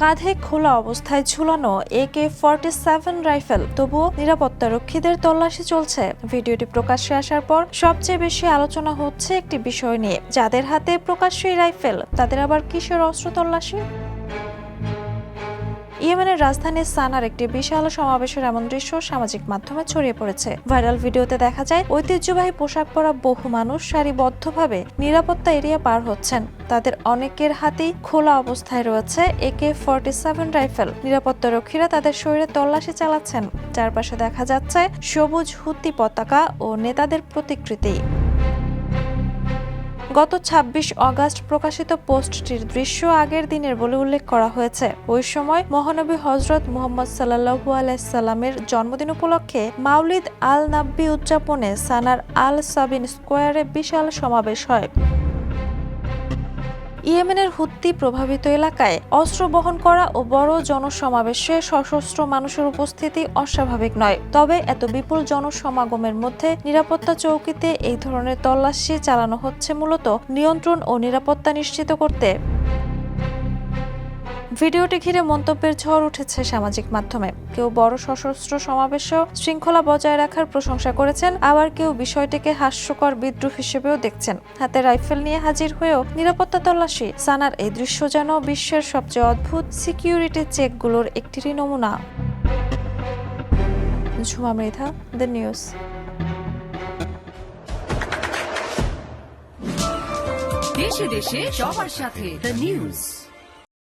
কাঁধে খোলা অবস্থায় ঝুলানো AK-47 রাইফেল, তবুও নিরাপত্তারক্ষীদের তল্লাশি চলছে। ভিডিওটি প্রকাশ্যে আসার পর সবচেয়ে বেশি আলোচনা হচ্ছে একটি বিষয় নিয়ে, যাদের হাতে প্রকাশ্যেই রাইফেল, তাদের আবার কিসের অস্ত্র তল্লাশি? ইয়েমেনের রাজধানী সানার একটি বিশাল সমাবেশের এমন দৃশ্য সামাজিক মাধ্যমে ছড়িয়ে পড়েছে। ভাইরাল ভিডিওতে দেখা যায় ঐতিহ্যবাহী পোশাক পরা বহু মানুষ সারিবদ্ধভাবে নিরাপত্তা এরিয়া পার হচ্ছেন। তাদের অনেকের হাতেই খোলা অবস্থায় রয়েছে AK-47 রাইফেল। নিরাপত্তারক্ষীরা তাদের শরীরে তল্লাশি চালাচ্ছেন। চারপাশে দেখা যাচ্ছে সবুজ হুতি পতাকা ও নেতাদের প্রতিকৃতি। গত ২৬ অগাস্ট প্রকাশিত পোস্টটির দৃশ্য আগের দিনের বলে উল্লেখ করা হয়েছে। ওই সময় মহানবী হযরত মুহাম্মদ সাল্লাল্লাহু আলাইহি সাল্লামের জন্মদিন উপলক্ষে মাউলিদ আল নাব্বি উদযাপনে সানার আল সাবিন স্কোয়ারে বিশাল সমাবেশ হয়। ইয়েমেনের হুতি প্রভাবিত এলাকায় অস্ত্র বহন করা ও বড় জনসমাবেশে সশস্ত্র মানুষের উপস্থিতি অস্বাভাবিক নয়। তবে এত বিপুল জনসমাগমের মধ্যে নিরাপত্তা চৌকিতে এই ধরনের তল্লাশি চালানো হচ্ছে মূলত নিয়ন্ত্রণ ও নিরাপত্তা নিশ্চিত করতে। ভিডিওটি ঘিরে মন্তব্যের ঝড় উঠেছে সামাজিক মাধ্যমে। কেউ বড় সশস্ত্র সমাবেশেও শৃঙ্খলা বজায় রাখার প্রশংসা করেছেন, আবার কেউ বিষয়টিকে হাস্যকর বিদ্রুপ হিসেবেও দেখছেন। হাতে রাইফেল নিয়ে হাজির হয়েও নিরাপত্তা তল্লাশি। সানার এই দৃশ্য যেন বিশ্বের সবচেয়ে অদ্ভুত সিকিউরিটি চেকগুলোর একটি নমুনা। Jhuma Mridha, the news. দেশে দেশে সবার সাথে দ্য নিউজ।